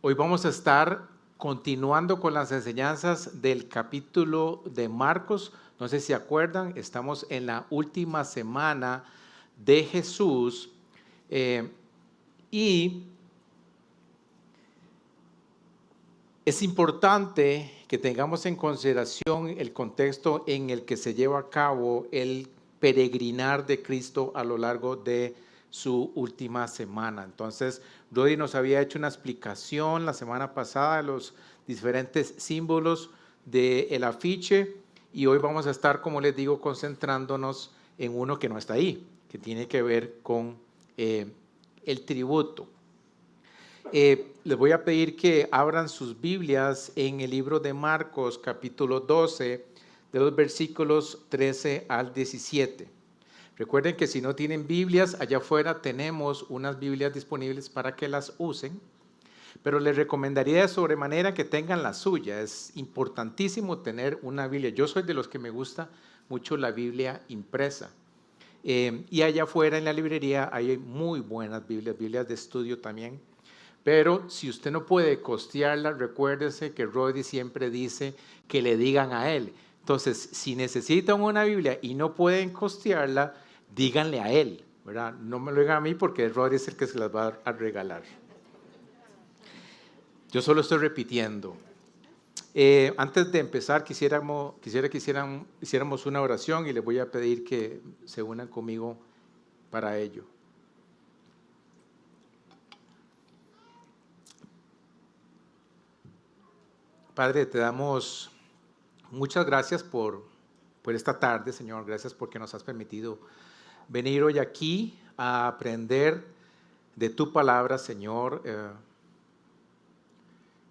Hoy vamos a estar continuando con las enseñanzas del capítulo de Marcos. No sé si se acuerdan, estamos en la última semana de Jesús y es importante que tengamos en consideración el contexto en el que se lleva a cabo el peregrinar de Cristo a lo largo de su última semana. Entonces, Rodi nos había hecho una explicación la semana pasada de los diferentes símbolos del afiche y hoy vamos a estar, como les digo, concentrándonos en uno que no está ahí, que tiene que ver con el tributo. Les voy a pedir que abran sus Biblias en el libro de Marcos, capítulo 12, de los versículos 13 al 17. Recuerden que si no tienen Biblias, allá afuera tenemos unas Biblias disponibles para que las usen, pero les recomendaría de sobremanera que tengan la suya. Es importantísimo tener una Biblia. Yo soy de los que me gusta mucho la Biblia impresa. Y allá afuera en la librería hay muy buenas Biblias, Biblias de estudio también. Pero si usted no puede costearla, recuérdese que Rodi siempre dice que le digan a él. Entonces, si necesitan una Biblia y no pueden costearla, díganle a él, ¿verdad? No me lo digan a mí porque Rodi es el que se las va a regalar. Yo solo estoy repitiendo. Antes de empezar, quisiera que hiciéramos una oración y les voy a pedir que se unan conmigo para ello. Padre, te damos muchas gracias por esta tarde, Señor. Gracias porque nos has permitido venir hoy aquí a aprender de tu palabra, Señor.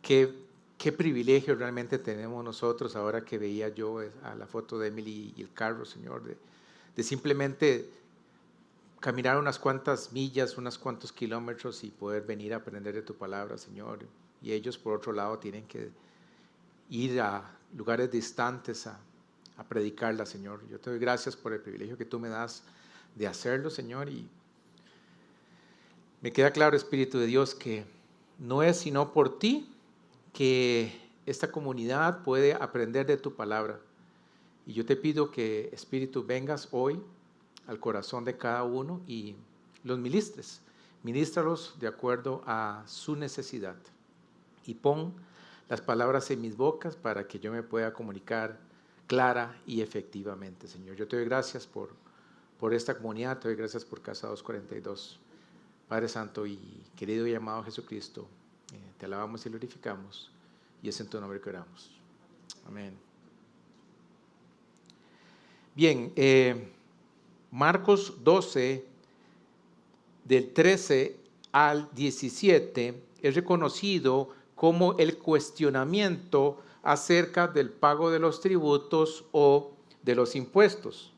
Qué privilegio realmente tenemos nosotros ahora que veía yo a la foto de Emily y el carro, Señor, de simplemente caminar unas cuantas millas, unos cuantos kilómetros y poder venir a aprender de tu palabra, Señor. Y ellos, por otro lado, tienen que ir a lugares distantes a predicarla, Señor. Yo te doy gracias por el privilegio que tú me das de hacerlo, Señor, y me queda claro, Espíritu de Dios, que no es sino por ti que esta comunidad puede aprender de tu palabra. Y yo te pido que, Espíritu, vengas hoy al corazón de cada uno y los ministres. Ministralos de acuerdo a su necesidad. Y pon las palabras en mis bocas para que yo me pueda comunicar clara y efectivamente, Señor. Yo te doy gracias por esta comunidad, te doy gracias por Casa 242. Padre Santo y querido y amado Jesucristo, te alabamos y glorificamos y es en tu nombre que oramos. Amén. Bien, Marcos 12, del 13 al 17, es reconocido como el cuestionamiento acerca del pago de los tributos o de los impuestos.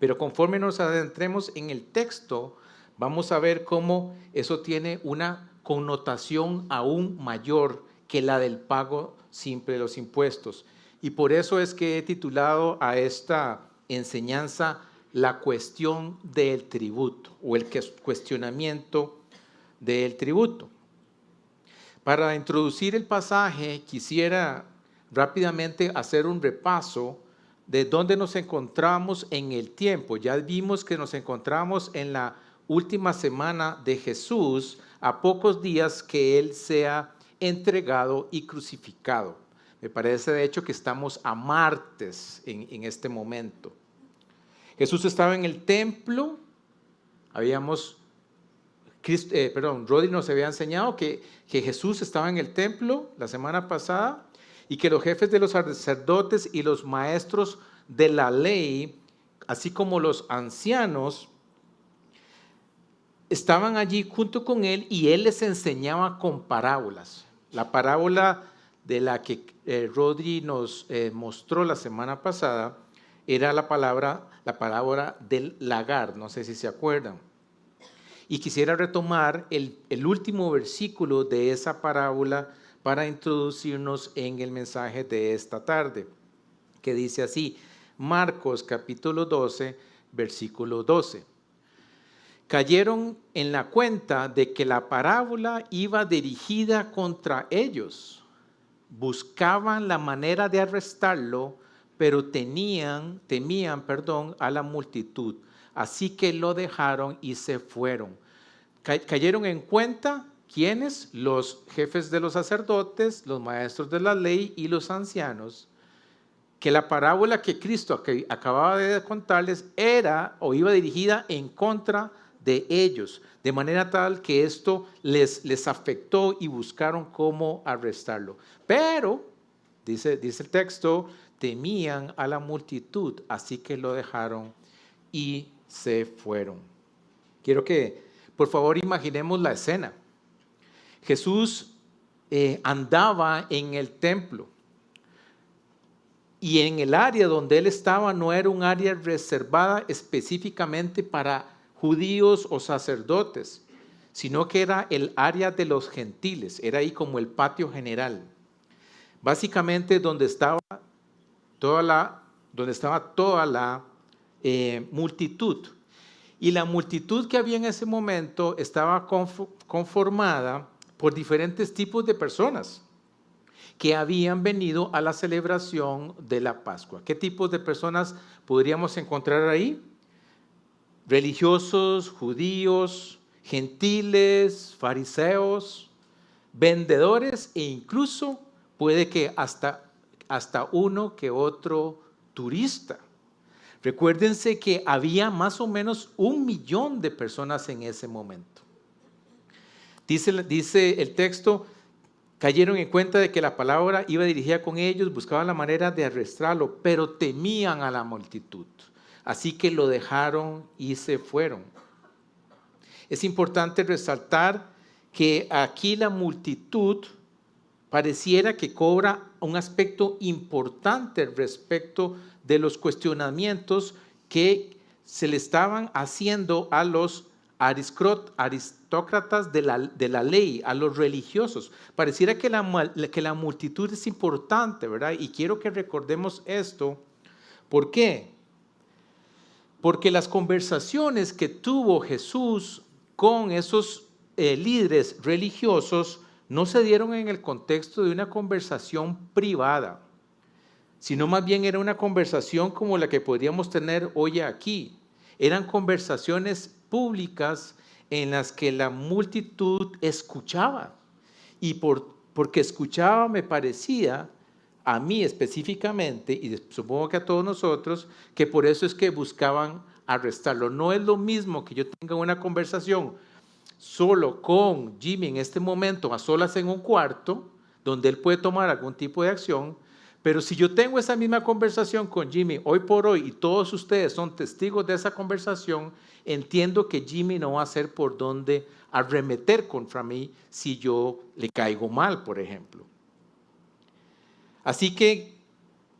Pero conforme nos adentremos en el texto, vamos a ver cómo eso tiene una connotación aún mayor que la del pago simple de los impuestos. Y por eso es que he titulado a esta enseñanza la cuestión del tributo o el cuestionamiento del tributo. Para introducir el pasaje, quisiera rápidamente hacer un repaso de dónde nos encontramos en el tiempo. Ya vimos que nos encontramos en la última semana de Jesús, a pocos días que Él sea entregado y crucificado. Me parece de hecho que estamos a martes en este momento. Jesús estaba en el templo, Rodi nos había enseñado que Jesús estaba en el templo la semana pasada y que los jefes de los sacerdotes y los maestros de la ley, así como los ancianos, estaban allí junto con él y él les enseñaba con parábolas. La parábola de la que Rodri nos mostró la semana pasada era la parábola del lagar, no sé si se acuerdan. Y quisiera retomar el último versículo de esa parábola para introducirnos en el mensaje de esta tarde, que dice así, Marcos capítulo 12, versículo 12. cayeron en la cuenta de que la parábola iba dirigida contra ellos. Buscaban la manera de arrestarlo, pero temían, a la multitud. Así que lo dejaron y se fueron. Cayeron en cuenta, ¿quiénes? Los jefes de los sacerdotes, los maestros de la ley y los ancianos, que la parábola que Cristo acababa de contarles era o iba dirigida en contra de ellos, de manera tal que esto les afectó y buscaron cómo arrestarlo. Pero, dice el texto, temían a la multitud, así que lo dejaron y se fueron. Quiero que, por favor, imaginemos la escena. Jesús andaba en el templo. Y en el área donde él estaba no era un área reservada específicamente para judíos o sacerdotes, sino que era el área de los gentiles, era ahí como el patio general. Básicamente donde estaba toda la multitud. Y la multitud que había en ese momento estaba conformada por diferentes tipos de personas que habían venido a la celebración de la Pascua. ¿Qué tipos de personas podríamos encontrar ahí? Religiosos, judíos, gentiles, fariseos, vendedores e incluso puede que hasta uno que otro turista. Recuérdense que había más o menos 1 millón de personas en ese momento. Dice el texto, cayeron en cuenta de que la palabra iba dirigida con ellos, buscaban la manera de arrestarlo, pero temían a la multitud. Así que lo dejaron y se fueron. Es importante resaltar que aquí la multitud pareciera que cobra un aspecto importante respecto de los cuestionamientos que se le estaban haciendo a los aristócratas de la ley, a los religiosos. Pareciera que la multitud es importante, ¿verdad? Y quiero que recordemos esto. ¿Por qué? Porque las conversaciones que tuvo Jesús con esos líderes religiosos no se dieron en el contexto de una conversación privada, sino más bien era una conversación como la que podríamos tener hoy aquí. Eran conversaciones públicas en las que la multitud escuchaba. Y porque escuchaba me parecía, a mí específicamente, y supongo que a todos nosotros, que por eso es que buscaban arrestarlo. No es lo mismo que yo tenga una conversación solo con Jimmy en este momento, a solas en un cuarto, donde él puede tomar algún tipo de acción. Pero si yo tengo esa misma conversación con Jimmy hoy por hoy y todos ustedes son testigos de esa conversación, entiendo que Jimmy no va a ser por donde arremeter contra mí si yo le caigo mal, por ejemplo. Así que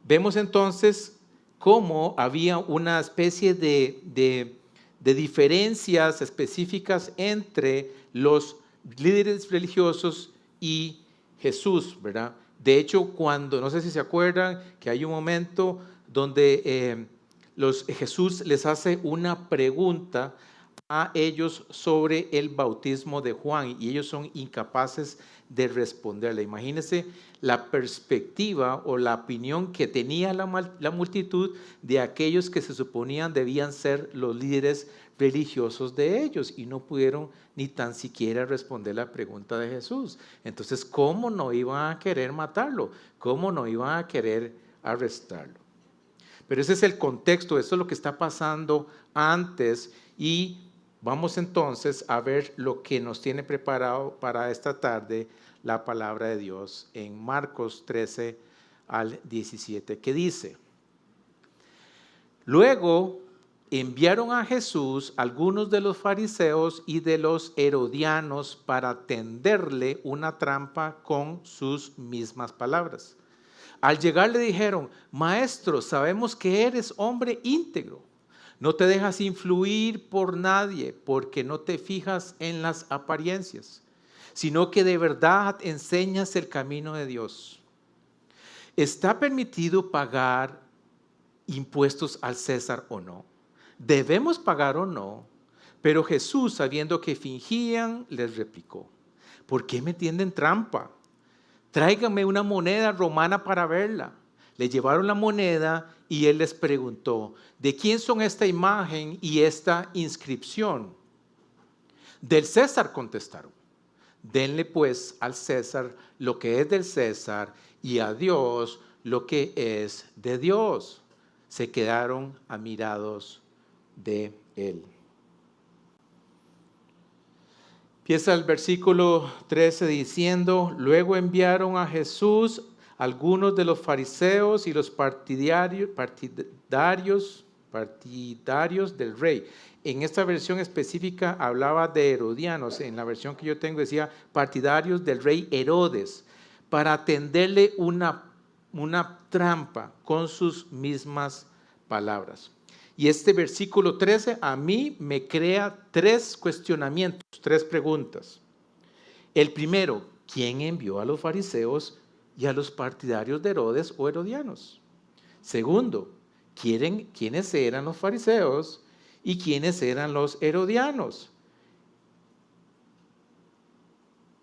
vemos entonces cómo había una especie de diferencias específicas entre los líderes religiosos y Jesús, ¿verdad? De hecho, no sé si se acuerdan, que hay un momento donde Jesús les hace una pregunta a ellos sobre el bautismo de Juan y ellos son incapaces de responderle. Imagínense la perspectiva o la opinión que tenía la multitud de aquellos que se suponían debían ser los líderes religiosos de ellos y no pudieron ni tan siquiera responder la pregunta de Jesús. Entonces, ¿cómo no iban a querer matarlo? ¿Cómo no iban a querer arrestarlo? Pero ese es el contexto, eso es lo que está pasando antes y vamos entonces a ver lo que nos tiene preparado para esta tarde la palabra de Dios en Marcos 13 al 17, que dice: Luego enviaron a Jesús algunos de los fariseos y de los herodianos para tenderle una trampa con sus mismas palabras. Al llegar le dijeron: Maestro, sabemos que eres hombre íntegro. No te dejas influir por nadie porque no te fijas en las apariencias, sino que de verdad enseñas el camino de Dios. ¿Está permitido pagar impuestos al César o no? ¿Debemos pagar o no? Pero Jesús, sabiendo que fingían, les replicó: ¿por qué me tienden trampa? Tráiganme una moneda romana para verla. Le llevaron la moneda y él les preguntó: ¿de quién son esta imagen y esta inscripción? Del César, contestaron. Denle pues al César lo que es del César y a Dios lo que es de Dios. Se quedaron admirados de él. Empieza el versículo 13 diciendo: luego enviaron a Jesús algunos de los fariseos y los partidarios del rey. En esta versión específica hablaba de herodianos. En la versión que yo tengo decía partidarios del rey Herodes, para tenderle una trampa con sus mismas palabras. Y este versículo 13 a mí me crea tres cuestionamientos, tres preguntas. El primero: ¿quién envió a los fariseos y a los partidarios de Herodes o herodianos? Segundo, ¿quiénes eran los fariseos y quiénes eran los herodianos?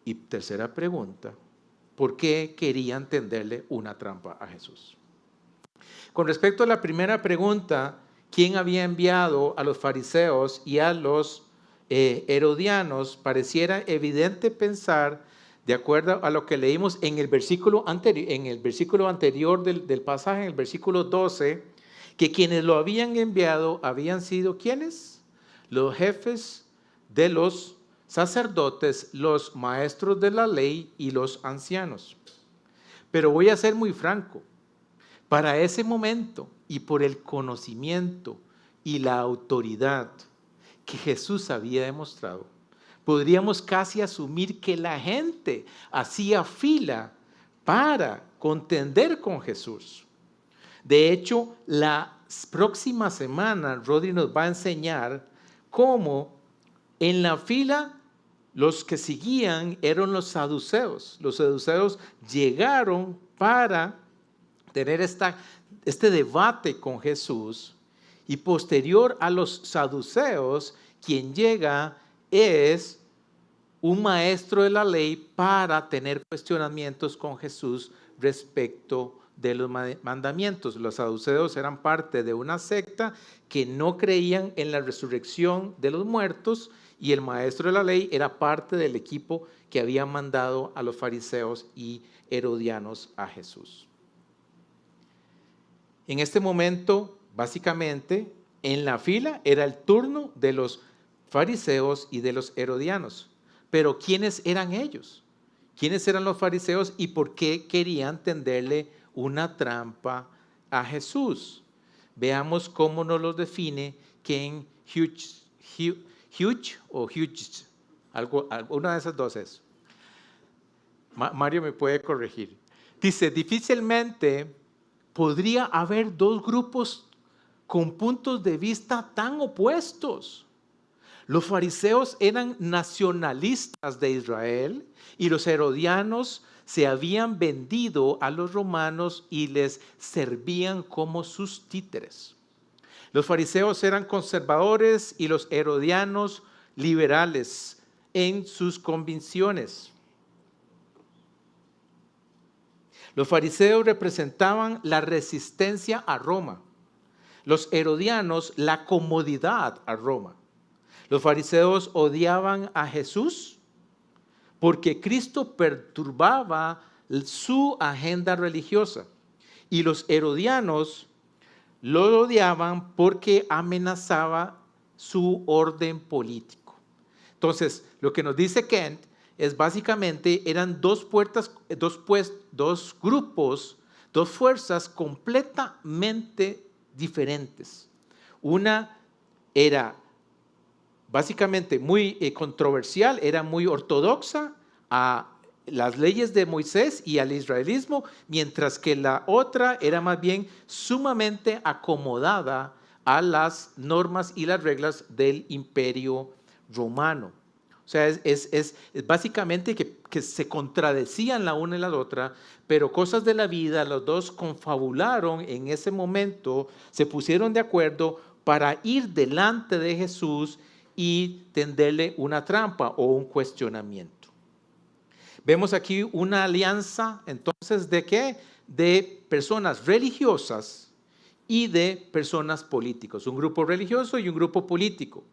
Y tercera pregunta: ¿por qué querían tenderle una trampa a Jesús? Con respecto a la primera pregunta, ¿quién había enviado a los fariseos y a los herodianos? Pareciera evidente pensar, de acuerdo a lo que leímos en el versículo anterior del pasaje, en el versículo 12, que quienes lo habían enviado habían sido ¿quiénes? Los jefes de los sacerdotes, los maestros de la ley y los ancianos. Pero voy a ser muy franco. Para ese momento y por el conocimiento y la autoridad que Jesús había demostrado, podríamos casi asumir que la gente hacía fila para contender con Jesús. De hecho, la próxima semana Rodri nos va a enseñar cómo en la fila los que seguían eran los saduceos. Los saduceos llegaron para tener este debate con Jesús, y posterior a los saduceos, quien llega es un maestro de la ley para tener cuestionamientos con Jesús respecto de los mandamientos. Los saduceos eran parte de una secta que no creían en la resurrección de los muertos, y el maestro de la ley era parte del equipo que había mandado a los fariseos y herodianos a Jesús. En este momento, básicamente, en la fila era el turno de los fariseos y de los herodianos. Pero ¿quiénes eran ellos? ¿Quiénes eran los fariseos y por qué querían tenderle una trampa a Jesús? Veamos cómo nos lo define Ken Hughes, una de esas dos es. Mario me puede corregir. Dice: difícilmente podría haber dos grupos con puntos de vista tan opuestos. Los fariseos eran nacionalistas de Israel y los herodianos se habían vendido a los romanos y les servían como sus títeres. Los fariseos eran conservadores y los herodianos liberales en sus convicciones. Los fariseos representaban la resistencia a Roma. Los herodianos, la comodidad a Roma. Los fariseos odiaban a Jesús porque Cristo perturbaba su agenda religiosa. Y los herodianos lo odiaban porque amenazaba su orden político. Entonces, lo que nos dice Kent es básicamente eran dos grupos, dos fuerzas completamente diferentes. Una era básicamente muy controversial, era muy ortodoxa a las leyes de Moisés y al israelismo, mientras que la otra era más bien sumamente acomodada a las normas y las reglas del Imperio Romano. O sea, es básicamente que se contradecían la una y la otra, pero cosas de la vida, los dos confabularon en ese momento, se pusieron de acuerdo para ir delante de Jesús y tenderle una trampa o un cuestionamiento. Vemos aquí una alianza, entonces, ¿de qué? De personas religiosas y de personas políticas. Un grupo religioso y un grupo político.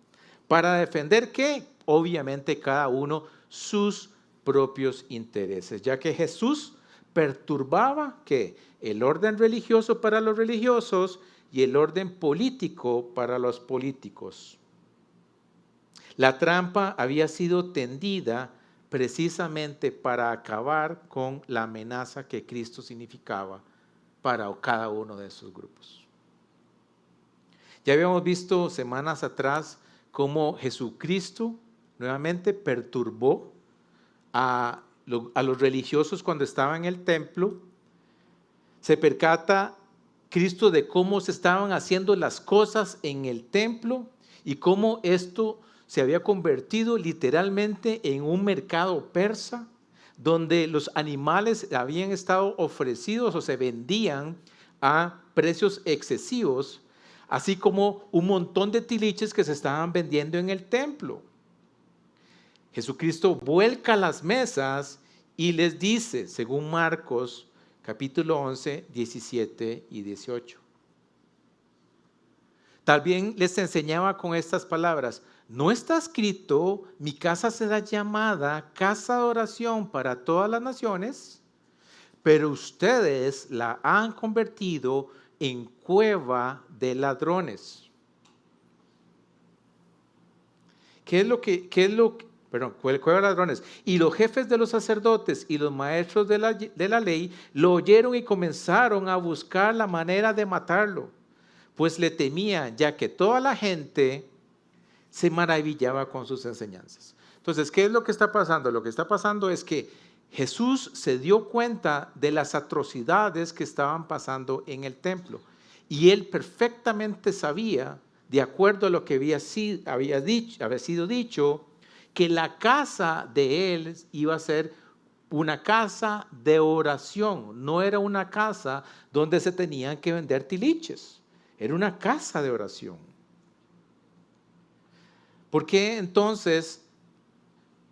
¿Para defender qué? Obviamente cada uno sus propios intereses, ya que Jesús perturbaba ¿qué? El orden religioso para los religiosos y el orden político para los políticos. La trampa había sido tendida precisamente para acabar con la amenaza que Cristo significaba para cada uno de esos grupos. Ya habíamos visto semanas atrás cómo Jesucristo nuevamente perturbó a los religiosos cuando estaban en el templo. Se percata Cristo de cómo se estaban haciendo las cosas en el templo y cómo esto se había convertido literalmente en un mercado persa, donde los animales habían estado ofrecidos o se vendían a precios excesivos, así como un montón de tiliches que se estaban vendiendo en el templo. Jesucristo vuelca las mesas y les dice, según Marcos capítulo 11, 17 y 18. También les enseñaba con estas palabras: ¿no está escrito, mi casa será llamada casa de oración para todas las naciones? Pero ustedes la han convertido en cueva de ladrones. Cueva de ladrones. Y los jefes de los sacerdotes y los maestros de la ley lo oyeron y comenzaron a buscar la manera de matarlo, pues le temían, ya que toda la gente se maravillaba con sus enseñanzas. Entonces, ¿qué es lo que está pasando? Lo que está pasando es que Jesús se dio cuenta de las atrocidades que estaban pasando en el templo. Y él perfectamente sabía, de acuerdo a lo que había sido dicho, que la casa de él iba a ser una casa de oración. No era una casa donde se tenían que vender tiliches. Era una casa de oración. ¿Por qué entonces,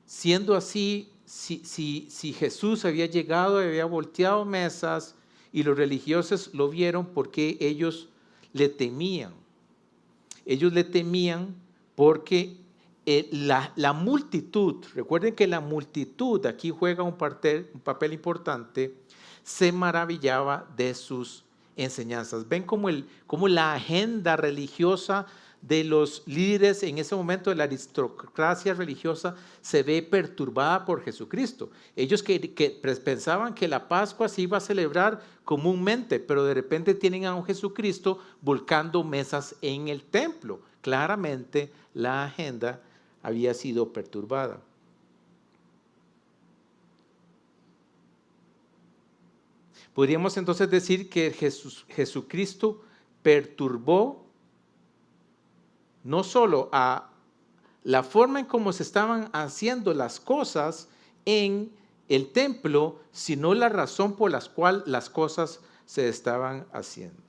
siendo así, si Jesús había llegado y había volteado mesas y los religiosos lo vieron, porque ellos le temían? Ellos le temían porque la multitud, recuerden que la multitud aquí juega un papel importante, se maravillaba de sus enseñanzas. Ven cómo la agenda religiosa de los líderes en ese momento de la aristocracia religiosa se ve perturbada por Jesucristo. Ellos que pensaban que la Pascua se iba a celebrar comúnmente, pero de repente tienen a un Jesucristo volcando mesas en el templo. Claramente la agenda había sido perturbada. Podríamos entonces decir que Jesucristo perturbó no solo a la forma en cómo se estaban haciendo las cosas en el templo, sino la razón por la cual las cosas se estaban haciendo.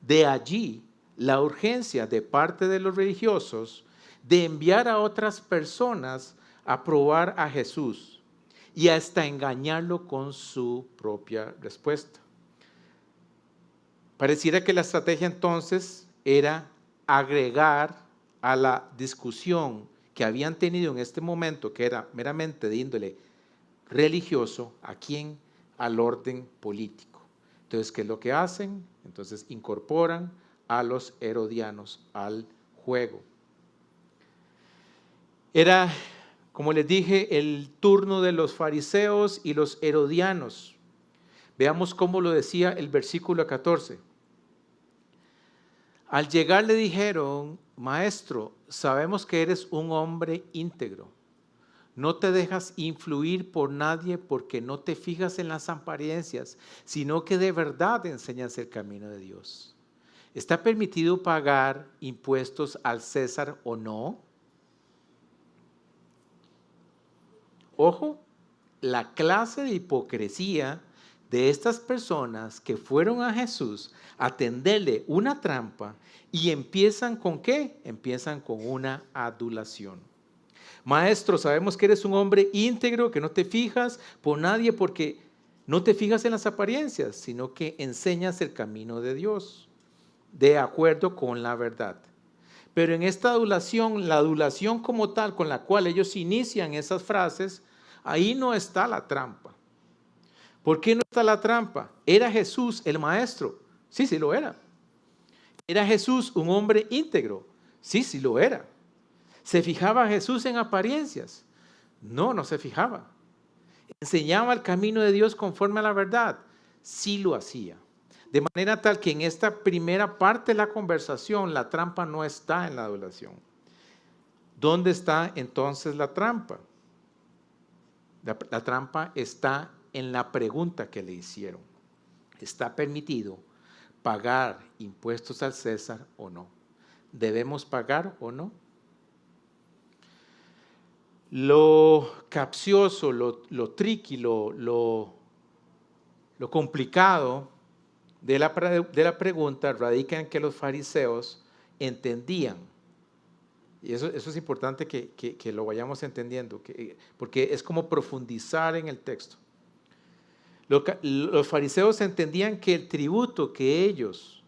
De allí la urgencia de parte de los religiosos de enviar a otras personas a probar a Jesús y hasta engañarlo con su propia respuesta. Pareciera que la estrategia entonces era agregar a la discusión que habían tenido en este momento, que era meramente de índole religioso, ¿a quién? Al orden político. Entonces, ¿qué es lo que hacen? Entonces incorporan a los herodianos al juego. Era, como les dije, el turno de los fariseos y los herodianos. Veamos cómo lo decía el versículo 14. Al llegar le dijeron: Maestro, sabemos que eres un hombre íntegro. No te dejas influir por nadie porque no te fijas en las apariencias, sino que de verdad enseñas el camino de Dios. ¿Está permitido pagar impuestos al César o no? Ojo, la clase de hipocresía de estas personas que fueron a Jesús a tenderle una trampa y empiezan ¿con qué? Empiezan con una adulación. Maestro, sabemos que eres un hombre íntegro, que no te fijas por nadie porque no te fijas en las apariencias, sino que enseñas el camino de Dios de acuerdo con la verdad. Pero en esta adulación, la adulación como tal con la cual ellos inician esas frases, ahí no está la trampa. ¿Por qué no está la trampa? ¿Era Jesús el maestro? Sí, sí lo era. ¿Era Jesús un hombre íntegro? Sí, sí lo era. ¿Se fijaba Jesús en apariencias? No, no se fijaba. ¿Enseñaba el camino de Dios conforme a la verdad? Sí lo hacía. De manera tal que en esta primera parte de la conversación, la trampa no está en la adulación. ¿Dónde está entonces la trampa? La trampa está en la pregunta que le hicieron. ¿Está permitido pagar impuestos al César o no? ¿Debemos pagar o no? Lo capcioso, lo tricky, lo complicado de la pregunta radica en que los fariseos entendían, y eso es importante que lo vayamos entendiendo, porque es como profundizar en el texto. Los fariseos entendían que el tributo que ellos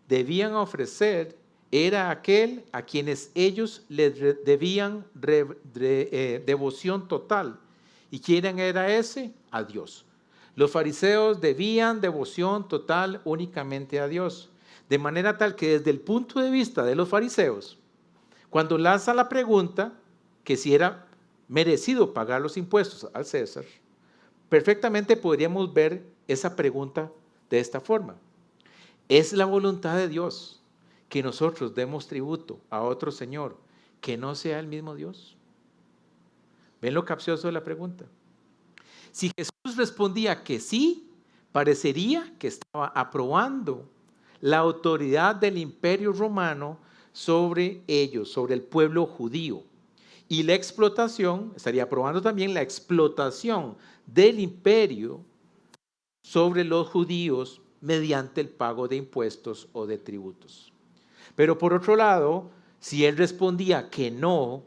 debían ofrecer era aquel a quienes ellos les debían devoción total. ¿Y quién era ese? A Dios. Los fariseos debían devoción total únicamente a Dios. De manera tal que desde el punto de vista de los fariseos, cuando lanza la pregunta que si era merecido pagar los impuestos al César, perfectamente podríamos ver esa pregunta de esta forma. ¿Es la voluntad de Dios que nosotros demos tributo a otro Señor que no sea el mismo Dios? ¿Ven lo capcioso de la pregunta? Si Jesús respondía que sí, parecería que estaba aprobando la autoridad del imperio romano sobre ellos, sobre el pueblo judío. Y la explotación, estaría aprobando también la explotación del imperio sobre los judíos mediante el pago de impuestos o de tributos. Pero por otro lado, si él respondía que no,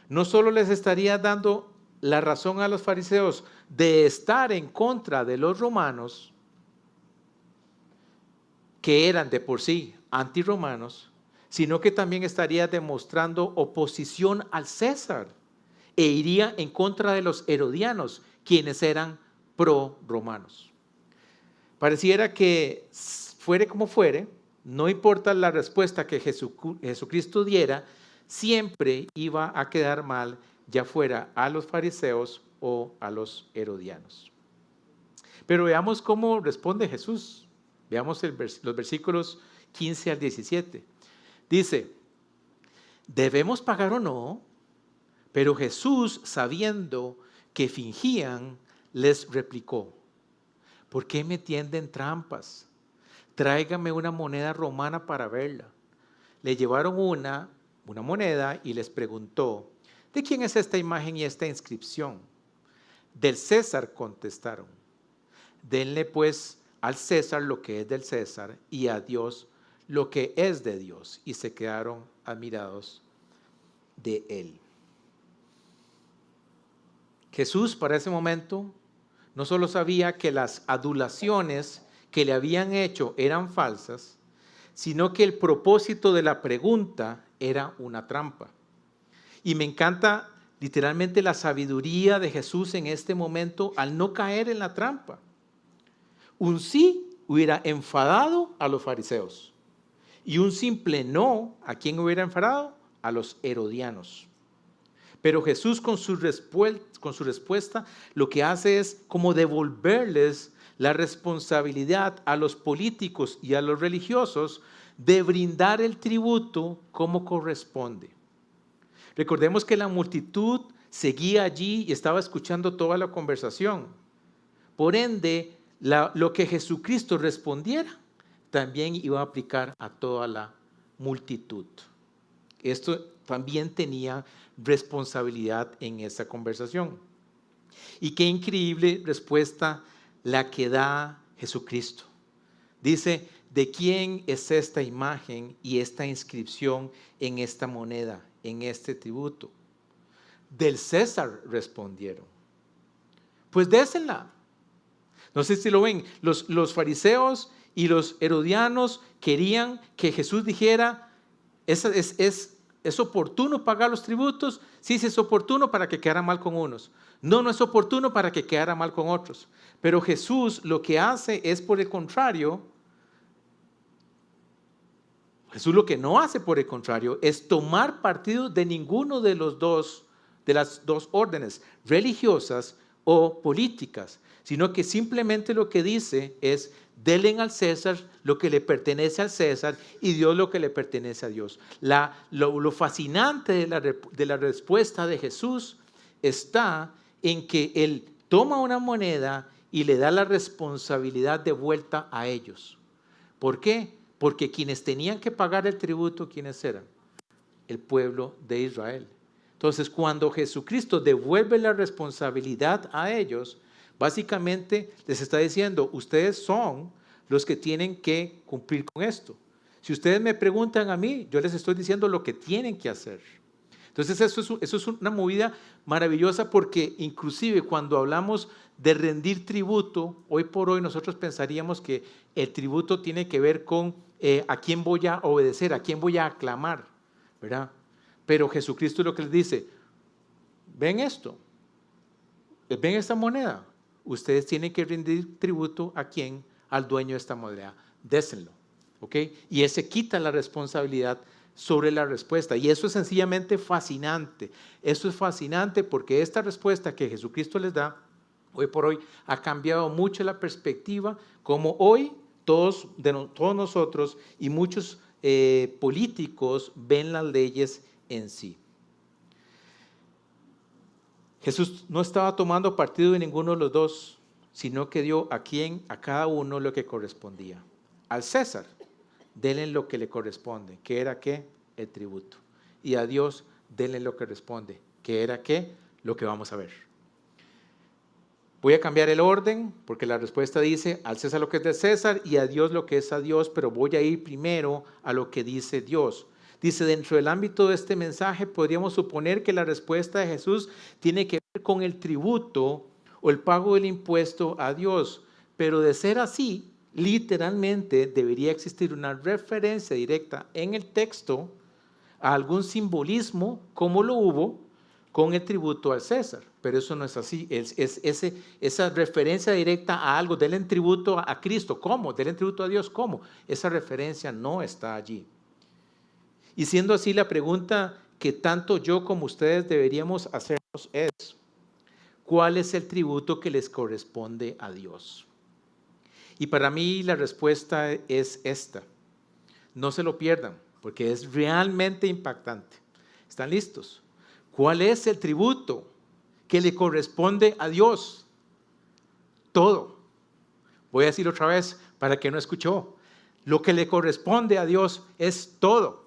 no solo les estaría dando la razón a los fariseos de estar en contra de los romanos, que eran de por sí antirromanos, sino que también estaría demostrando oposición al César e iría en contra de los herodianos, quienes eran pro-romanos. Pareciera que fuere como fuere, no importa la respuesta que Jesucristo diera, siempre iba a quedar mal, ya fuera a los fariseos o a los herodianos. Pero veamos cómo responde Jesús. Veamos los versículos 15 al 17. Dice, ¿debemos pagar o no? Pero Jesús, sabiendo que fingían, les replicó, ¿por qué me tienden trampas? Tráigame una moneda romana para verla. Le llevaron una moneda y les preguntó, ¿de quién es esta imagen y esta inscripción? Del César, contestaron. Denle pues al César lo que es del César y a Dios lo que es de Dios. Y se quedaron admirados de él. Jesús para ese momento no solo sabía que las adulaciones que le habían hecho eran falsas, sino que el propósito de la pregunta era una trampa. Y me encanta literalmente la sabiduría de Jesús en este momento al no caer en la trampa. Un sí hubiera enfadado a los fariseos y un simple no, ¿a quién hubiera enfadado? A los herodianos. Pero Jesús con su respuesta lo que hace es como devolverles la responsabilidad a los políticos y a los religiosos de brindar el tributo como corresponde. Recordemos que la multitud seguía allí y estaba escuchando toda la conversación. Por ende, lo que Jesucristo respondiera también iba a aplicar a toda la multitud. Esto también tenía responsabilidad en esa conversación. Y qué increíble respuesta la que da Jesucristo. Dice, ¿de quién es esta imagen y esta inscripción en esta moneda, en este tributo? Del César, respondieron. Pues désenla. No sé si lo ven, los fariseos y los herodianos querían que Jesús dijera, ¿es oportuno pagar los tributos? Sí, sí es oportuno para que quedara mal con unos. No, no es oportuno para que quedara mal con otros. Pero Jesús lo que hace es por el contrario. Jesús lo que no hace por el contrario es tomar partido de ninguno de las dos órdenes, religiosas o políticas, sino que simplemente lo que dice es, denle al César lo que le pertenece al César y Dios lo que le pertenece a Dios. Lo fascinante de la respuesta de Jesús está en que Él toma una moneda y le da la responsabilidad de vuelta a ellos. ¿Por qué? Porque quienes tenían que pagar el tributo, ¿quiénes eran? El pueblo de Israel. Entonces, cuando Jesucristo devuelve la responsabilidad a ellos, básicamente les está diciendo, ustedes son los que tienen que cumplir con esto. Si ustedes me preguntan a mí, yo les estoy diciendo lo que tienen que hacer. Entonces, eso es una movida maravillosa porque inclusive cuando hablamos de rendir tributo, hoy por hoy nosotros pensaríamos que el tributo tiene que ver con a quién voy a obedecer, a quién voy a aclamar, ¿verdad? Pero Jesucristo lo que les dice, ven esto, ven esta moneda, ustedes tienen que rendir tributo a quién, al dueño de esta moneda, désenlo, ¿ok? Y Él se quita la responsabilidad sobre la respuesta. Y eso es sencillamente fascinante. Eso es fascinante porque esta respuesta que Jesucristo les da, hoy por hoy, ha cambiado mucho la perspectiva, como hoy todos nosotros y muchos políticos ven las leyes en sí. Jesús no estaba tomando partido de ninguno de los dos, sino que dio a cada uno lo que correspondía. Al César, denle lo que le corresponde, que era ¿qué? El tributo. Y a Dios, denle lo que responde, que era ¿qué? Lo que vamos a ver. Voy a cambiar el orden, porque la respuesta dice, al César lo que es de César y a Dios lo que es a Dios, pero voy a ir primero a lo que dice Dios. Dice, dentro del ámbito de este mensaje, podríamos suponer que la respuesta de Jesús tiene que ver con el tributo o el pago del impuesto a Dios. Pero de ser así, literalmente debería existir una referencia directa en el texto a algún simbolismo, como lo hubo con el tributo al César. Pero eso no es así. Esa referencia directa a algo, denle tributo a Cristo. ¿Cómo? Denle tributo a Dios. ¿Cómo? Esa referencia no está allí. Y siendo así, la pregunta que tanto yo como ustedes deberíamos hacernos es, ¿cuál es el tributo que les corresponde a Dios? Y para mí la respuesta es esta. No se lo pierdan, porque es realmente impactante. ¿Están listos? ¿Cuál es el tributo que le corresponde a Dios? Todo. Voy a decir otra vez para que no escuchó. Lo que le corresponde a Dios es todo.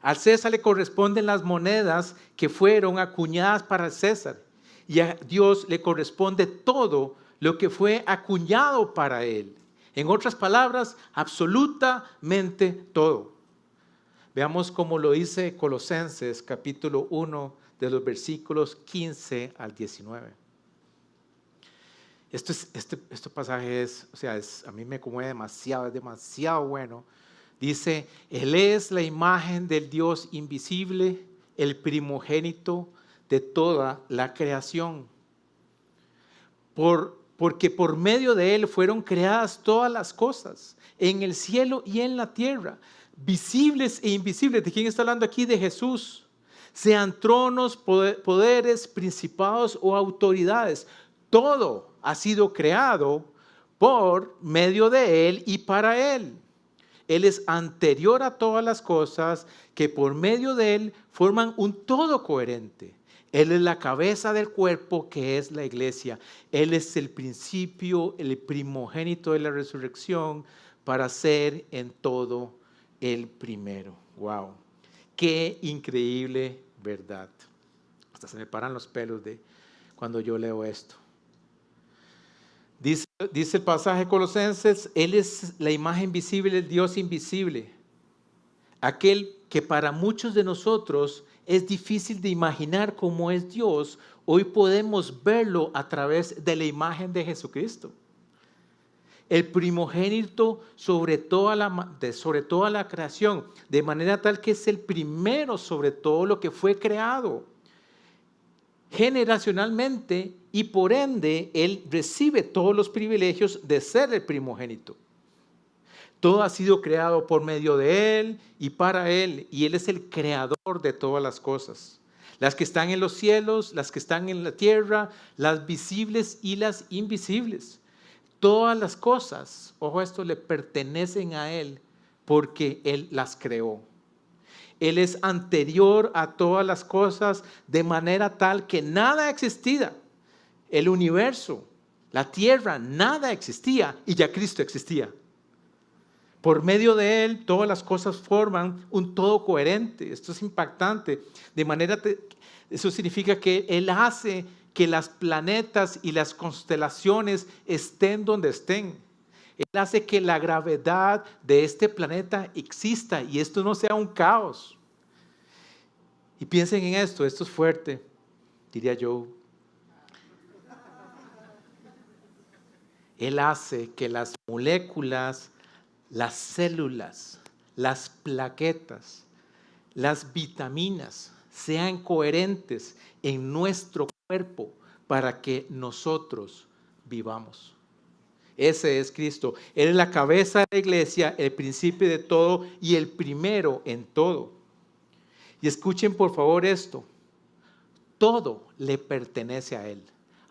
Al César le corresponden las monedas que fueron acuñadas para el César. Y a Dios le corresponde todo lo que fue acuñado para él. En otras palabras, absolutamente todo. Veamos cómo lo dice Colosenses capítulo 1 de los versículos 15 al 19. Este pasaje a mí me conmueve demasiado, es demasiado bueno. Dice, Él es la imagen del Dios invisible, el primogénito de toda la creación. Porque por medio de Él fueron creadas todas las cosas, en el cielo y en la tierra, visibles e invisibles. ¿De quién está hablando aquí? De Jesús. Sean tronos, poderes, principados o autoridades. Todo ha sido creado por medio de Él y para Él. Él es anterior a todas las cosas que por medio de Él forman un todo coherente. Él es la cabeza del cuerpo que es la iglesia. Él es el principio, el primogénito de la resurrección para ser en todo el primero. Wow, qué increíble verdad. Hasta se me paran los pelos de cuando yo leo esto. Dice el pasaje de Colosenses, Él es la imagen visible del Dios invisible. Aquel que para muchos de nosotros es difícil de imaginar cómo es Dios, hoy podemos verlo a través de la imagen de Jesucristo. El primogénito sobre toda la creación, de manera tal que es el primero sobre todo lo que fue creado. Generacionalmente y por ende, Él recibe todos los privilegios de ser el primogénito. Todo ha sido creado por medio de Él y para Él, y Él es el creador de todas las cosas. Las que están en los cielos, las que están en la tierra, las visibles y las invisibles. Todas las cosas, ojo esto, le pertenecen a Él porque Él las creó. Él es anterior a todas las cosas de manera tal que nada existía. El universo, la tierra, nada existía y ya Cristo existía. Por medio de Él, todas las cosas forman un todo coherente. Esto es impactante. Eso significa que Él hace que las planetas y las constelaciones estén donde estén. Él hace que la gravedad de este planeta exista y esto no sea un caos. Y piensen en esto es fuerte, diría yo. Él hace que las moléculas, las células, las plaquetas, las vitaminas sean coherentes en nuestro cuerpo para que nosotros vivamos. Ese es Cristo. Él es la cabeza de la iglesia, el principio de todo y el primero en todo. Y escuchen por favor esto. Todo le pertenece a Él.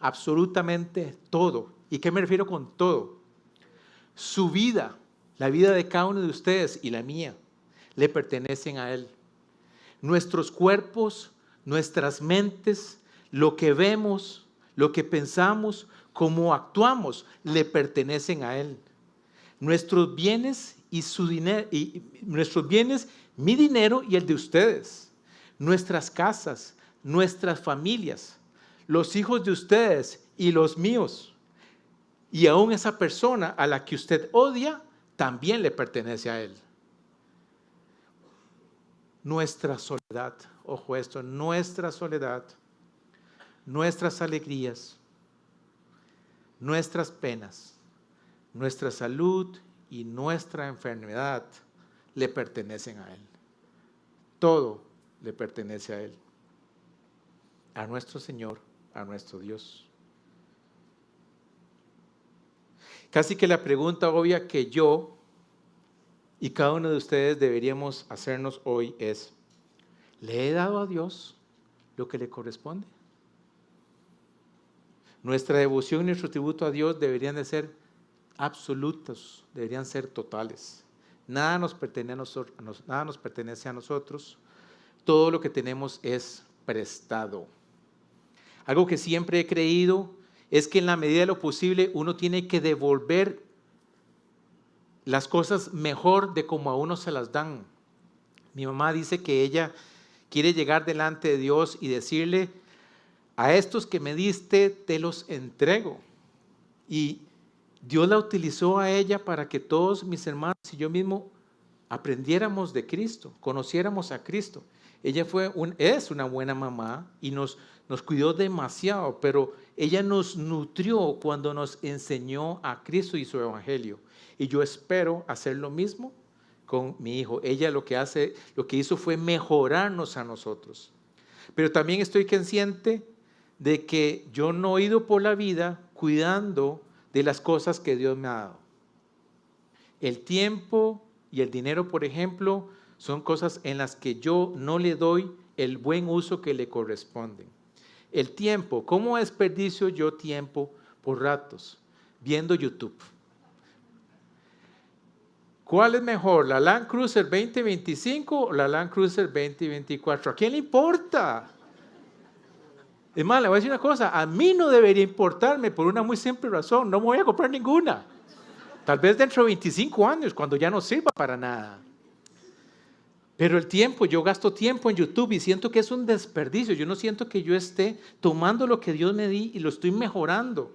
Absolutamente todo. ¿Y qué me refiero con todo? Su vida, la vida de cada uno de ustedes y la mía, le pertenecen a Él. Nuestros cuerpos, nuestras mentes, lo que vemos, lo que pensamos, cómo actuamos, le pertenecen a Él. Nuestros bienes y su dinero, nuestros bienes, mi dinero y el de ustedes. Nuestras casas, nuestras familias, los hijos de ustedes y los míos. Y aún esa persona a la que usted odia, también le pertenece a Él. Nuestra soledad, ojo esto, nuestra soledad, nuestras alegrías, nuestras penas, nuestra salud y nuestra enfermedad le pertenecen a Él. Todo le pertenece a Él, a nuestro Señor, a nuestro Dios. Casi que la pregunta obvia que yo y cada uno de ustedes deberíamos hacernos hoy es, ¿le he dado a Dios lo que le corresponde? Nuestra devoción y nuestro tributo a Dios deberían de ser absolutos, deberían ser totales. Nada nos pertenece a nosotros. Todo lo que tenemos es prestado. Algo que siempre he creído es que en la medida de lo posible uno tiene que devolver las cosas mejor de como a uno se las dan. Mi mamá dice que ella quiere llegar delante de Dios y decirle, a estos que me diste te los entrego. Y Dios la utilizó a ella para que todos mis hermanos y yo mismo aprendiéramos de Cristo, conociéramos a Cristo. Ella es una buena mamá y nos cuidó demasiado, pero ella nos nutrió cuando nos enseñó a Cristo y su evangelio. Y yo espero hacer lo mismo con mi hijo. Ella lo que hizo fue mejorarnos a nosotros. Pero también estoy consciente de que yo no he ido por la vida cuidando de las cosas que Dios me ha dado. El tiempo y el dinero, por ejemplo, son cosas en las que yo no le doy el buen uso que le corresponde. El tiempo, ¿cómo desperdicio yo tiempo por ratos? Viendo YouTube. ¿Cuál es mejor, la Land Cruiser 2025 o la Land Cruiser 2024? ¿A quién le importa? Es más, le voy a decir una cosa, a mí no debería importarme por una muy simple razón, no me voy a comprar ninguna. Tal vez dentro de 25 años, cuando ya no sirva para nada. Pero el tiempo, yo gasto tiempo en YouTube y siento que es un desperdicio. Yo no siento que yo esté tomando lo que Dios me di y lo estoy mejorando.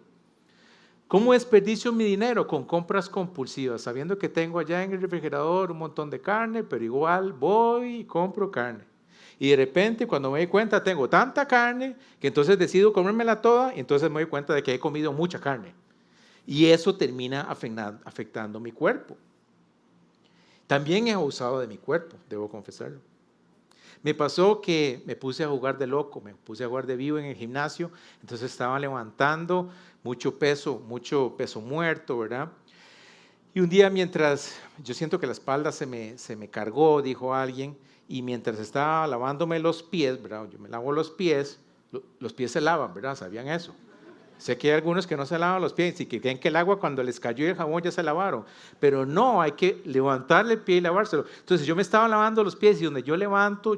¿Cómo desperdicio mi dinero? Con compras compulsivas, sabiendo que tengo allá en el refrigerador un montón de carne, pero igual voy y compro carne. Y de repente, cuando me doy cuenta, tengo tanta carne que entonces decido comérmela toda y entonces me doy cuenta de que he comido mucha carne. Y eso termina afectando mi cuerpo. También he abusado de mi cuerpo, debo confesarlo. Me pasó que me puse a jugar de loco, me puse a jugar de vivo en el gimnasio, entonces estaba levantando mucho peso muerto, ¿verdad? Y un día mientras, yo siento que la espalda se me cargó, dijo alguien, y mientras estaba lavándome los pies, ¿verdad? Yo me lavo los pies se lavan, ¿verdad? ¿Sabían eso? Sé que hay algunos que no se lavan los pies y que creen que el agua cuando les cayó el jabón ya se lavaron, pero no, hay que levantarle el pie y lavárselo. Entonces yo me estaba lavando los pies y donde yo levanto,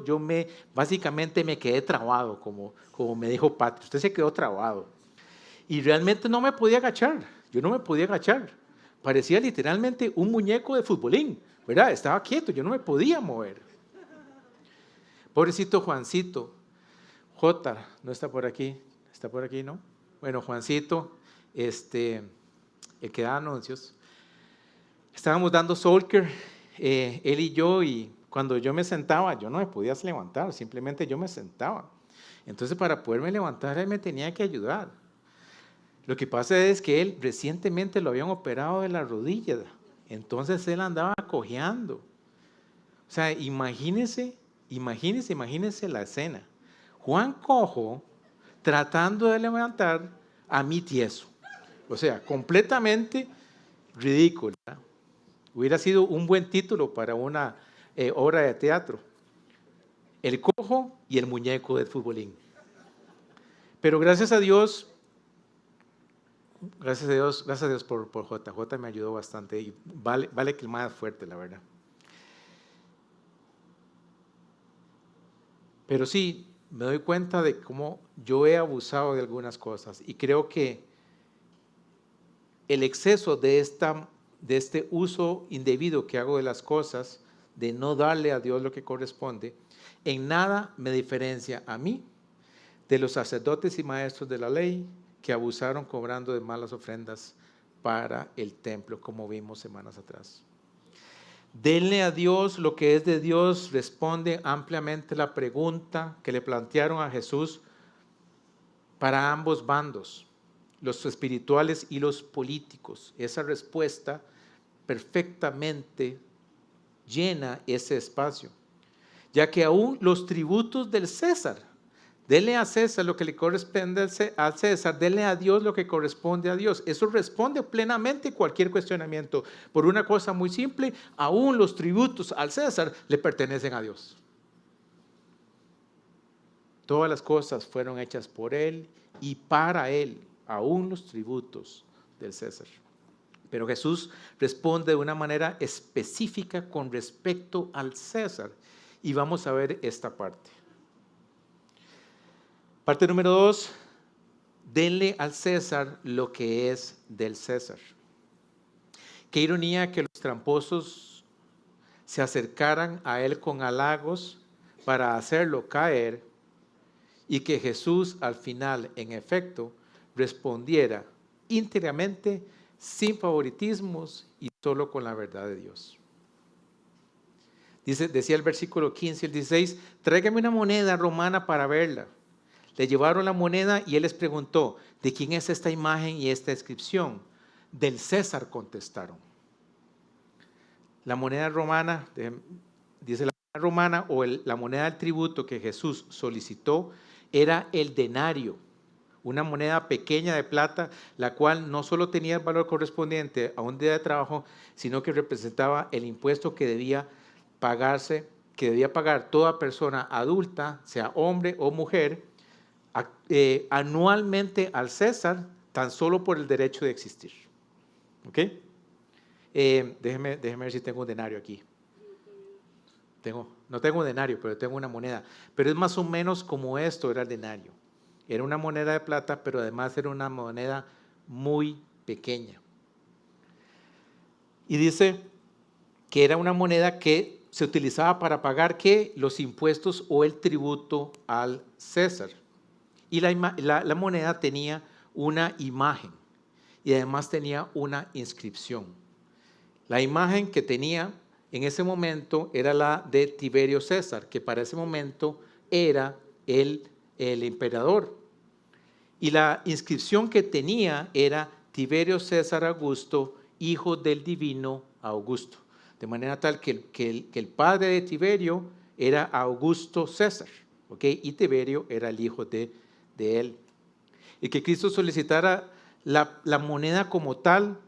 básicamente me quedé trabado, como me dijo Patri, usted se quedó trabado. Y realmente no me podía agachar, yo no me podía agachar. Parecía literalmente un muñeco de futbolín, ¿verdad? Estaba quieto, yo no me podía mover. Pobrecito Juancito, J, no está por aquí, ¿no? Bueno, Juancito, el que da anuncios, estábamos dando Soulcare, él y yo, y cuando yo me sentaba, yo no me podía levantar, simplemente yo me sentaba. Entonces, para poderme levantar, él me tenía que ayudar. Lo que pasa es que él recientemente lo habían operado de la rodilla, entonces él andaba cojeando. O sea, imagínense la escena. Juan cojo, tratando de levantar a mí tieso. O sea, completamente ridícula. Hubiera sido un buen título para una obra de teatro. El cojo y el muñeco del futbolín. Pero gracias a Dios por JJ me ayudó bastante y vale que el más fuerte, la verdad. Pero sí, me doy cuenta de cómo yo he abusado de algunas cosas y creo que el exceso de este uso indebido que hago de las cosas, de no darle a Dios lo que corresponde, en nada me diferencia a mí de los sacerdotes y maestros de la ley que abusaron cobrando de malas ofrendas para el templo, como vimos semanas atrás. Denle a Dios lo que es de Dios, responde ampliamente la pregunta que le plantearon a Jesús para ambos bandos, los espirituales y los políticos. Esa respuesta perfectamente llena ese espacio, ya que aún los tributos del César, denle a César lo que le corresponde al César, denle a Dios lo que corresponde a Dios. Eso responde plenamente cualquier cuestionamiento. Por una cosa muy simple, aún los tributos al César le pertenecen a Dios. Todas las cosas fueron hechas por Él y para Él, aún los tributos del César. Pero Jesús responde de una manera específica con respecto al César. Y vamos a ver esta parte. Parte número 2, denle al César lo que es del César. Qué ironía que los tramposos se acercaran a él con halagos para hacerlo caer y que Jesús al final, en efecto, respondiera íntegramente, sin favoritismos y solo con la verdad de Dios. Decía el versículo 15 y el 16, tráigame una moneda romana para verla. Le llevaron la moneda y él les preguntó, ¿de quién es esta imagen y esta inscripción? Del César, contestaron. La moneda romana, dice la moneda romana o la moneda del tributo que Jesús solicitó era el denario, una moneda pequeña de plata, la cual no solo tenía el valor correspondiente a un día de trabajo, sino que representaba el impuesto que debía pagar toda persona adulta, sea hombre o mujer, anualmente al César, tan solo por el derecho de existir. ¿Ok? Déjeme ver si tengo un denario aquí. No tengo un denario, pero tengo una moneda. Pero es más o menos como esto era el denario. Era una moneda de plata, pero además era una moneda muy pequeña. Y dice que era una moneda que se utilizaba para pagar ¿qué? Los impuestos o el tributo al César. Y la moneda tenía una imagen. y además tenía una inscripción. La imagen que tenía en ese momento era la de Tiberio César, que para ese momento era el emperador. Y la inscripción que tenía era Tiberio César Augusto, hijo del divino Augusto. De manera tal que el padre de Tiberio era Augusto César, ¿ok? Y Tiberio era el hijo de él. Y que Cristo solicitara la moneda como tal.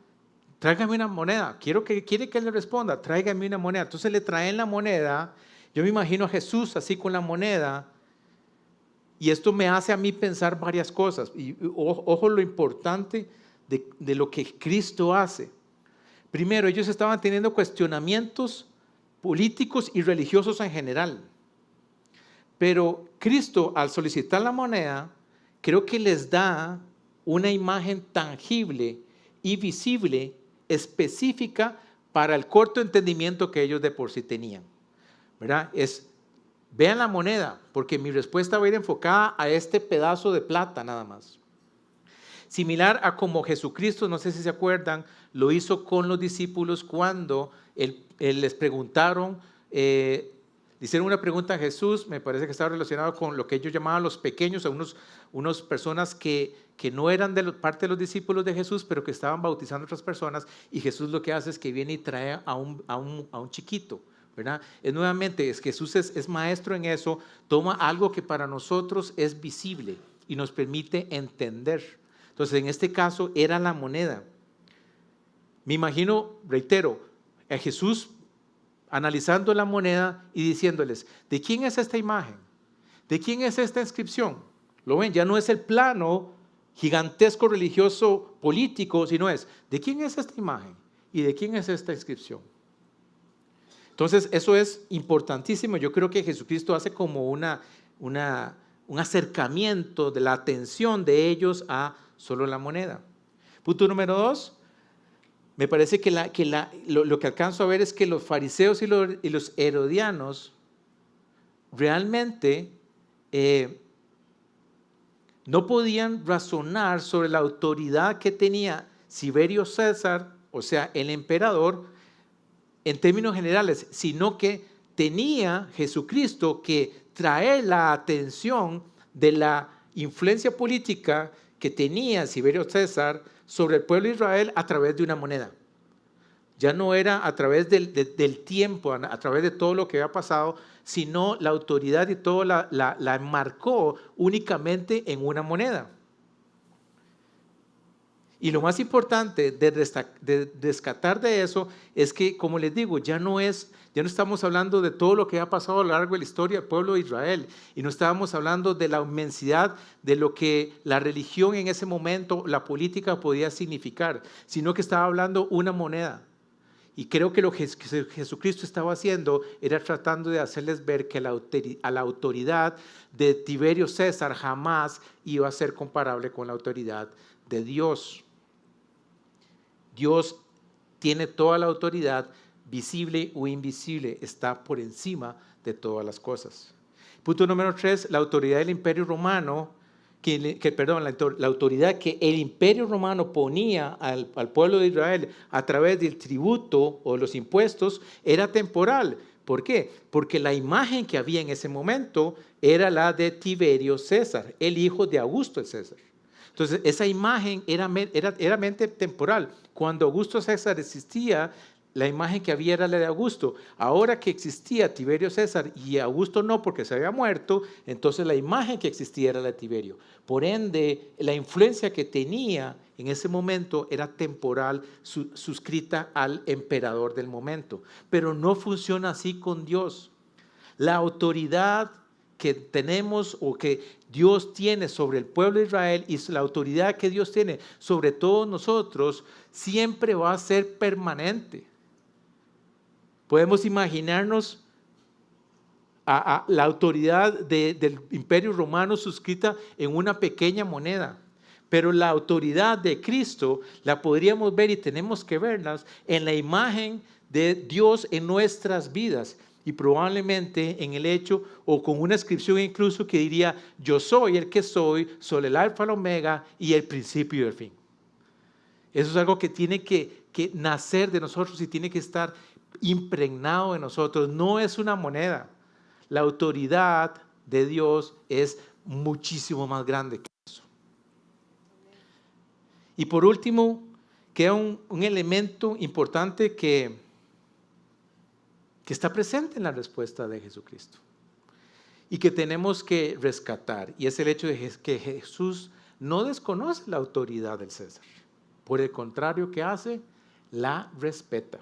Tráigame una moneda. Quiere que le responda, tráigame una moneda. Entonces le traen la moneda. Yo me imagino a Jesús así con la moneda. Y esto me hace a mí pensar varias cosas. Y ojo lo importante de lo que Cristo hace. Primero, ellos estaban teniendo cuestionamientos políticos y religiosos en general. Pero Cristo, al solicitar la moneda, creo que les da una imagen tangible y visible, específica para el corto entendimiento que ellos de por sí tenían, ¿verdad? Vean la moneda, porque mi respuesta va a ir enfocada a este pedazo de plata nada más. Similar a como Jesucristo, no sé si se acuerdan, lo hizo con los discípulos cuando él les preguntaron, le hicieron una pregunta a Jesús, me parece que estaba relacionado con lo que ellos llamaban los pequeños, a unas personas que no eran parte de los discípulos de Jesús, pero que estaban bautizando a otras personas, y Jesús lo que hace es que viene y trae a un chiquito, ¿verdad? Nuevamente, Jesús es maestro en eso, toma algo que para nosotros es visible y nos permite entender. Entonces, en este caso era la moneda. Me imagino, reitero, a Jesús analizando la moneda y diciéndoles, ¿de quién es esta imagen? ¿De quién es esta inscripción? ¿Lo ven? Ya no es el plano gigantesco religioso político, sino es, ¿de quién es esta imagen? ¿Y de quién es esta inscripción? Entonces, eso es importantísimo. Yo creo que Jesucristo hace como un acercamiento de la atención de ellos a solo la moneda. Punto número 2. Me parece que lo que alcanzo a ver es que los fariseos y los herodianos realmente no podían razonar sobre la autoridad que tenía Tiberio César, o sea, el emperador, en términos generales, sino que tenía Jesucristo que traer la atención de la influencia política que tenía Tiberio César sobre el pueblo de Israel a través de una moneda. Ya no era a través del tiempo, a través de todo lo que había pasado, sino la autoridad y todo la enmarcó únicamente en una moneda. Y lo más importante de rescatar de eso es que, como les digo, ya no estamos hablando de todo lo que ha pasado a lo largo de la historia del pueblo de Israel, y no estábamos hablando de la inmensidad de lo que la religión en ese momento, la política podía significar, sino que estaba hablando una moneda. Y creo que lo que Jesucristo estaba haciendo era tratando de hacerles ver que a la autoridad de Tiberio César jamás iba a ser comparable con la autoridad de Dios. Dios tiene toda la autoridad, visible o invisible, está por encima de todas las cosas. Punto número 3, la autoridad del Imperio Romano, la autoridad que el Imperio Romano ponía al pueblo de Israel a través del tributo o los impuestos era temporal. ¿Por qué? Porque la imagen que había en ese momento era la de Tiberio César, el hijo de Augusto César. Entonces, esa imagen era meramente temporal. Cuando Augusto César existía, la imagen que había era la de Augusto. Ahora que existía Tiberio César y Augusto no, porque se había muerto, entonces la imagen que existía era la de Tiberio. Por ende, la influencia que tenía en ese momento era temporal, suscrita al emperador del momento. Pero no funciona así con Dios. La autoridad que tenemos o que Dios tiene sobre el pueblo de Israel y la autoridad que Dios tiene sobre todos nosotros siempre va a ser permanente. Podemos imaginarnos a la autoridad del Imperio Romano suscrita en una pequeña moneda, pero la autoridad de Cristo la podríamos ver y tenemos que verlas en la imagen de Dios en nuestras vidas. Y probablemente en el hecho o con una inscripción incluso que diría, yo soy el que soy el alfa, el omega y el principio y el fin. Eso es algo que tiene que nacer de nosotros y tiene que estar impregnado de nosotros. No es una moneda. La autoridad de Dios es muchísimo más grande que eso. Y por último, queda un elemento importante que está presente en la respuesta de Jesucristo y que tenemos que rescatar, y es el hecho de que Jesús no desconoce la autoridad del César. Por el contrario, ¿qué hace? La respeta.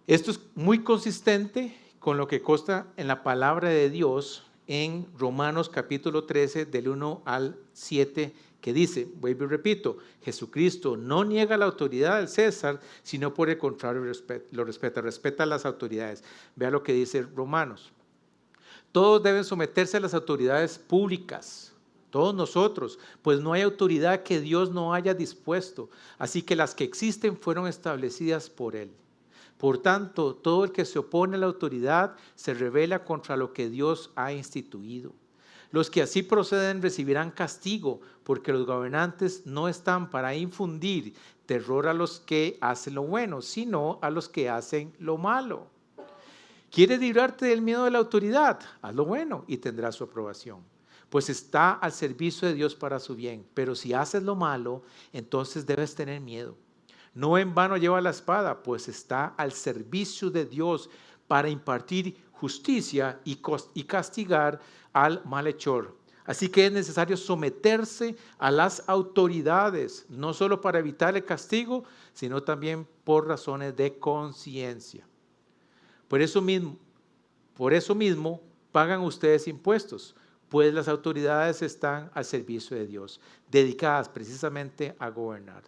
Esto es muy consistente con lo que consta en la palabra de Dios en Romanos capítulo 13 del 1 al 7, que dice, vuelvo y repito, Jesucristo no niega la autoridad del César, sino por el contrario lo respeta las autoridades. Vea lo que dice Romanos. Todos deben someterse a las autoridades públicas, todos nosotros, pues no hay autoridad que Dios no haya dispuesto, así que las que existen fueron establecidas por Él. Por tanto, todo el que se opone a la autoridad se rebela contra lo que Dios ha instituido. Los que así proceden recibirán castigo, porque los gobernantes no están para infundir terror a los que hacen lo bueno, sino a los que hacen lo malo. ¿Quieres librarte del miedo de la autoridad? Haz lo bueno y tendrás su aprobación, pues está al servicio de Dios para su bien. Pero si haces lo malo, entonces debes tener miedo. No en vano lleva la espada, pues está al servicio de Dios para impartir justicia y castigar al malhechor. Así que es necesario someterse a las autoridades, no solo para evitar el castigo, sino también por razones de conciencia. Por eso mismo pagan ustedes impuestos, pues las autoridades están al servicio de Dios, dedicadas precisamente a gobernar.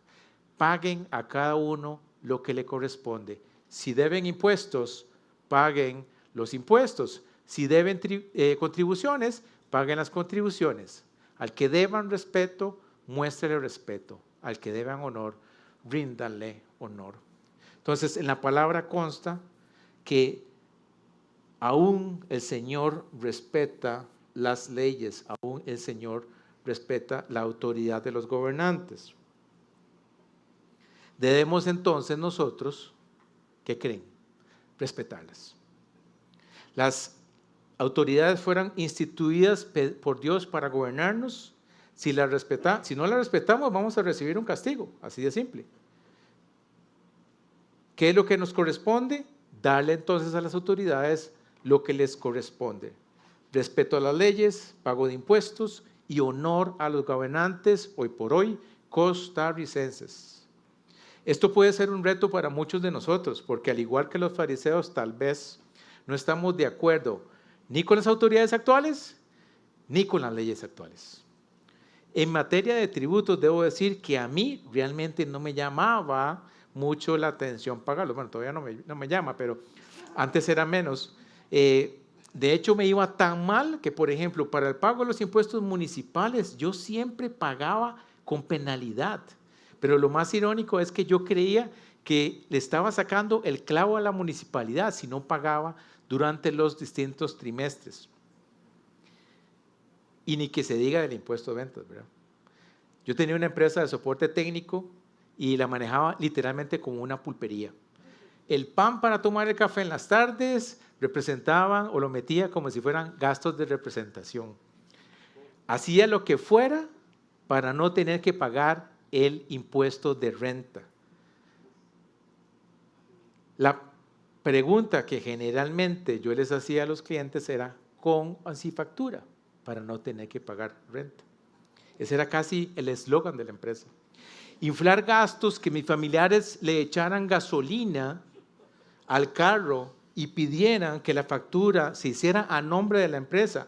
Paguen a cada uno lo que le corresponde. Si deben impuestos, paguen los impuestos. Si deben contribuciones, paguen las contribuciones. Al que deban respeto, muéstrenle respeto. Al que deban honor, ríndanle honor. Entonces, en la palabra consta que aún el Señor respeta las leyes, aún el Señor respeta la autoridad de los gobernantes. Debemos entonces nosotros, ¿qué creen? Respetarlas. Las autoridades fueron instituidas por Dios para gobernarnos. Si no las respetamos, vamos a recibir un castigo, así de simple. ¿Qué es lo que nos corresponde? Darle entonces a las autoridades lo que les corresponde. Respeto a las leyes, pago de impuestos y honor a los gobernantes, hoy por hoy, costarricenses. Esto puede ser un reto para muchos de nosotros, porque al igual que los fariseos, tal vez no estamos de acuerdo ni con las autoridades actuales, ni con las leyes actuales. En materia de tributos, debo decir que a mí realmente no me llamaba mucho la atención pagarlos. Bueno, todavía no me llama, pero antes era menos. De hecho, me iba tan mal que, por ejemplo, para el pago de los impuestos municipales, yo siempre pagaba con penalidad. Pero lo más irónico es que yo creía que le estaba sacando el clavo a la municipalidad si no pagaba durante los distintos trimestres. Y ni que se diga del impuesto de ventas, ¿verdad? Yo tenía una empresa de soporte técnico y la manejaba literalmente como una pulpería. El pan para tomar el café en las tardes representaban o lo metía como si fueran gastos de representación. Hacía lo que fuera para no tener que pagar el impuesto de renta. La pregunta que generalmente yo les hacía a los clientes era con o sin factura, para no tener que pagar renta. Ese era casi el eslogan de la empresa. Inflar gastos, que mis familiares le echaran gasolina al carro y pidieran que la factura se hiciera a nombre de la empresa,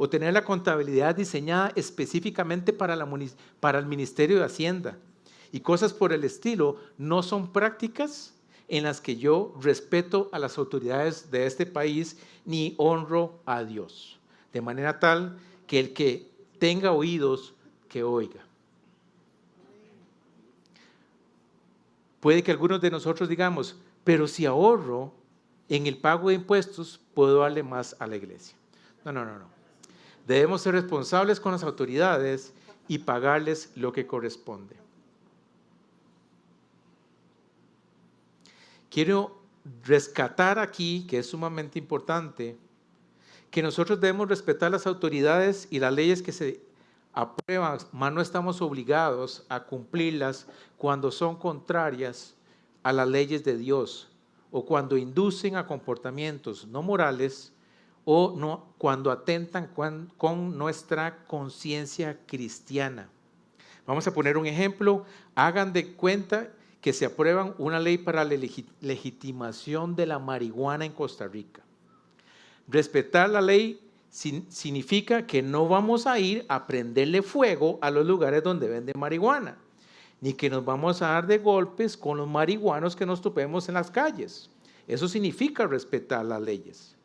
o tener la contabilidad diseñada específicamente para el Ministerio de Hacienda y cosas por el estilo, no son prácticas en las que yo respeto a las autoridades de este país ni honro a Dios. De manera tal que el que tenga oídos, que oiga. Puede que algunos de nosotros digamos, pero si ahorro en el pago de impuestos, puedo darle más a la iglesia. No. Debemos ser responsables con las autoridades y pagarles lo que corresponde. quiero rescatar aquí, que es sumamente importante, que nosotros debemos respetar las autoridades y las leyes que se aprueban, mas no estamos obligados a cumplirlas cuando son contrarias a las leyes de Dios o cuando inducen a comportamientos no morales o no, cuando atentan con nuestra conciencia cristiana. Vamos a poner un ejemplo. Hagan de cuenta que se aprueban una ley para la legitimación de la marihuana en Costa Rica. Respetar la ley significa que no vamos a ir a prenderle fuego a los lugares donde venden marihuana, ni que nos vamos a dar de golpes con los marihuanos que nos topemos en las calles. Eso significa respetar las leyes.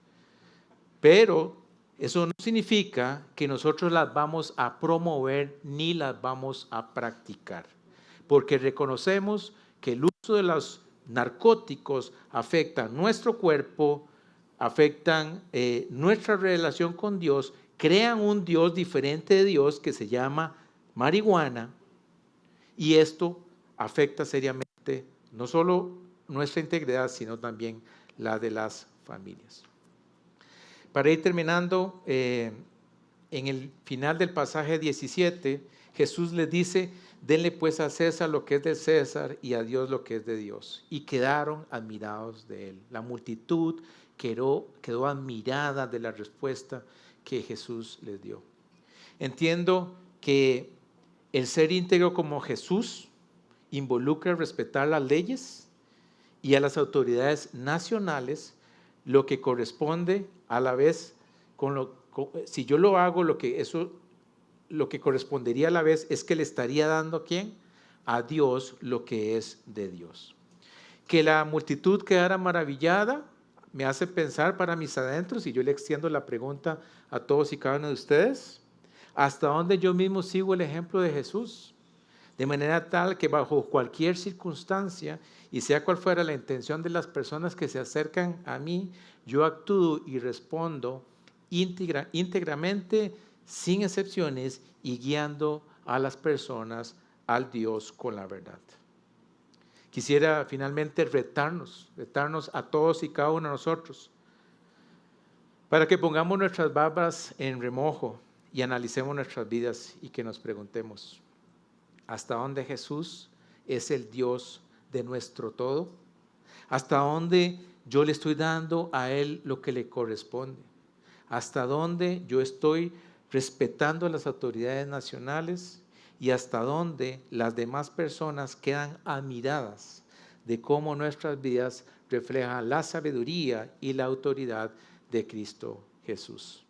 Pero eso no significa que nosotros las vamos a promover ni las vamos a practicar, porque reconocemos que el uso de los narcóticos afecta nuestro cuerpo, afectan nuestra relación con Dios, crean un Dios diferente de Dios que se llama marihuana, y esto afecta seriamente no solo nuestra integridad, sino también la de las familias. Para ir terminando, en el final del pasaje 17, Jesús les dice: denle pues a César lo que es de César y a Dios lo que es de Dios. Y quedaron admirados de él. La multitud quedó admirada de la respuesta que Jesús les dio. Entiendo que el ser íntegro como Jesús involucra respetar las leyes y a las autoridades nacionales, lo que corresponde a la vez si yo lo hago, lo que correspondería a la vez es que le estaría dando ¿a quién? A Dios lo que es de Dios. Que la multitud quedara maravillada me hace pensar para mis adentros, y yo le extiendo la pregunta a todos y cada uno de ustedes: ¿hasta dónde yo mismo sigo el ejemplo de Jesús? De manera tal que bajo cualquier circunstancia, y sea cual fuera la intención de las personas que se acercan a mí, yo actúo y respondo íntegramente, sin excepciones, y guiando a las personas al Dios con la verdad. Quisiera finalmente retarnos a todos y cada uno de nosotros, para que pongamos nuestras barbas en remojo y analicemos nuestras vidas y que nos preguntemos: ¿hasta dónde Jesús es el Dios de nuestro todo? ¿Hasta dónde yo le estoy dando a Él lo que le corresponde? ¿Hasta dónde yo estoy respetando a las autoridades nacionales? ¿Y hasta dónde las demás personas quedan admiradas de cómo nuestras vidas reflejan la sabiduría y la autoridad de Cristo Jesús?